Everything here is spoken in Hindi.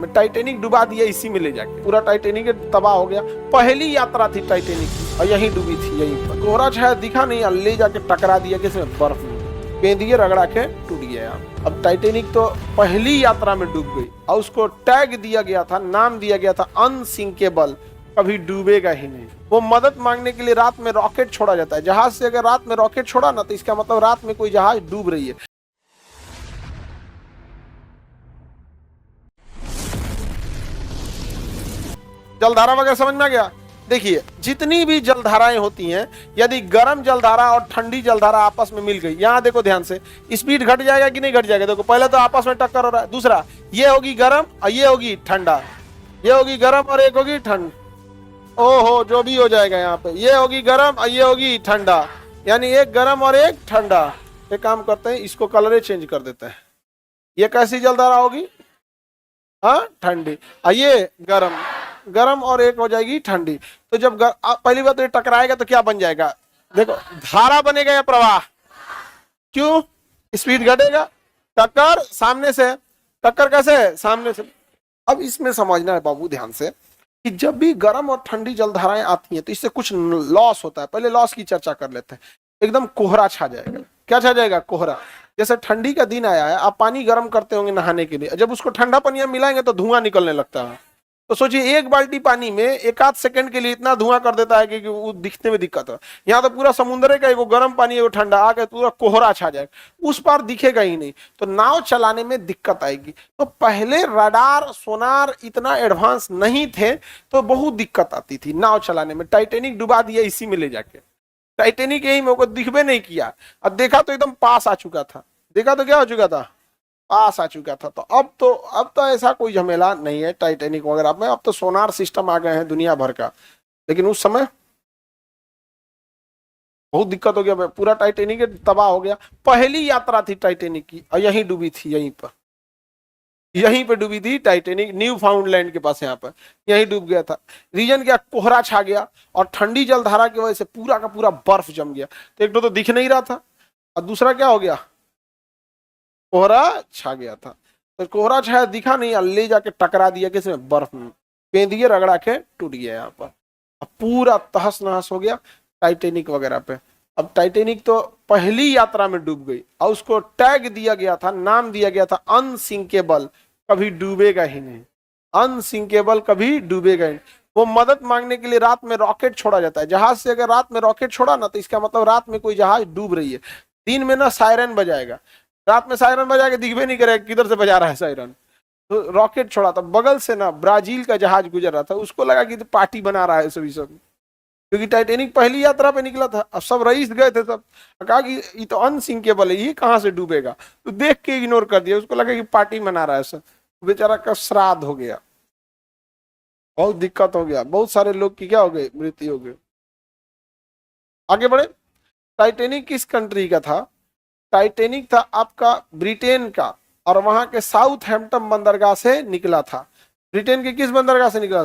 टाइटेनिक डुबा दिया इसी में ले जाके, पूरा टाइटेनिक तबाह हो गया। पहली यात्रा थी टाइटेनिक की और यहीं डूबी थी, यहीं पर। कोहरा छाया दिखा नहीं, ले जाके टकरा दिया किसमें, बर्फ में, पेंदिए रगड़ा के टूट गया। अब टाइटेनिक तो पहली यात्रा में डूब गई और उसको टैग दिया गया था, नाम दिया गया था अनसिंकेबल, कभी डूबेगा ही नहीं। वो मदद मांगने के लिए रात में रॉकेट छोड़ा जाता है। जहाज से अगर रात में रॉकेट छोड़ा ना, तो इसका मतलब रात में कोई जहाज डूब रही है। जलधारा वगैरह समझ में आ गया। देखिए, जितनी भी जलधाराएं होती हैं, यदि गर्म जलधारा और ठंडी जलधारा आपस में मिल गई, यहां देखो ध्यान से, स्पीड घट जाएगा कि नहीं घट जाएगा। देखो, पहले तो आपस में टक्कर हो रहा है। दूसरा, ये होगी गर्म और ये होगी ठंडा, ये होगी गर्म और एक होगी ठंड। ओहो, जो भी हो जाएगा यहाँ पे, ये होगी गर्म और ये होगी ठंडा, यानी एक गर्म और एक ठंडा। एक काम करते हैं, इसको कलर चेंज कर देते हैं। ये कैसी जलधारा होगी, हाँ ठंडी, और ये गर्म, गर्म और एक हो जाएगी ठंडी। तो जब पहली बात तो ये टकराएगा तो क्या बन जाएगा, देखो, धारा बनेगा या प्रवाह। क्यों, स्पीड घटेगा, टक्कर सामने से, टक्कर कैसे, सामने से। अब इसमें समझना है बाबू ध्यान से कि जब भी गर्म और ठंडी जलधाराएं आती हैं तो इससे कुछ लॉस होता है। पहले लॉस की चर्चा कर लेते हैं। एकदम कोहरा छा जाएगा। क्या छा जाएगा, कोहरा। जैसे ठंडी का दिन आया है, आप पानी गर्म करते होंगे नहाने के लिए, जब उसको ठंडा पानी मिलाएंगे तो धुआं निकलने लगता है। तो सोचिए, एक बाल्टी पानी में एक आध सेकंड के लिए इतना धुआं कर देता है कि वो दिखने में दिक्कत है। यहाँ तो पूरा समुद्र का एगो गर्म पानी एगो ठंडा आके पूरा कोहरा छा जाएगा, उस पार दिखेगा ही नहीं, तो नाव चलाने में दिक्कत आएगी। तो पहले रडार सोनार इतना एडवांस नहीं थे, तो बहुत दिक्कत आती थी नाव चलाने में। टाइटेनिक डुबा दिया इसी में ले जाके, टाइटेनिक यही मेरे को दिखबे नहीं किया, अब देखा तो एकदम पास आ चुका था। देखा तो क्या हो चुका था, पास आ चुका था। तो अब तो ऐसा कोई झमेला नहीं है टाइटेनिक वगैरह में। अब तो सोनार सिस्टम आ गए हैं दुनिया भर का, लेकिन उस समय बहुत दिक्कत हो गया, पूरा टाइटेनिक तबाह हो गया। पहली यात्रा थी टाइटेनिक की और यहीं डूबी थी, यहीं पे डूबी थी टाइटेनिक, न्यू फाउंडलैंड के पास, यहाँ पर यहीं डूब गया था। रीजन क्या, कोहरा छा गया और ठंडी जलधारा की वजह से पूरा का पूरा बर्फ जम गया। तो एक तो दिख नहीं रहा था, और दूसरा क्या हो गया, कोहरा छा गया था। तो कोहरा छाया दिखा नहीं, ले जाके टकरा दिया किसमें, बर्फ में, पेंदिए रगड़ा के टूट गया यहाँ पर। अब पूरा तहस नहस हो गया टाइटेनिक वगैरह पे। अब टाइटेनिक तो पहली यात्रा में डूब गई और उसको टैग दिया गया था, नाम दिया गया था अनसिंकेबल, कभी डूबेगा ही नहीं। अनसिंकेबल, कभी डूबेगा ही नहीं। वो मदद मांगने के लिए रात में रॉकेट छोड़ा जाता है। जहाज से अगर रात में रॉकेट छोड़ा ना, तो इसका मतलब रात में कोई जहाज डूब रही है। दिन में ना सायरन बजाएगा, रात में सायरन बजा के दिखबे नहीं करेगा किधर से बजा रहा है सायरन। तो रॉकेट छोड़ा था, बगल से ना ब्राजील का जहाज गुजर रहा था, उसको लगा कि तो पार्टी बना रहा है सभी सब, क्योंकि टाइटेनिक पहली यात्रा पे निकला था। अब सब रईस गए थे, सब कहा कि ये तो अनसिंकेबल है, ये कहाँ से डूबेगा। तो देख के इग्नोर कर दिया, उसको लगा कि पार्टी मना रहा है सब। बेचारा का श्राद्ध हो गया, बहुत दिक्कत हो गया, बहुत सारे लोग की क्या हो गई, मृत्यु हो गई। आगे बढ़े। टाइटेनिक किस कंट्री का था, टाइटेनिक था आपका ब्रिटेन का, और वहां के साउथ हैम्पटन बंदरगाह से निकला था। ब्रिटेन के किस बंदरगाह से निकला,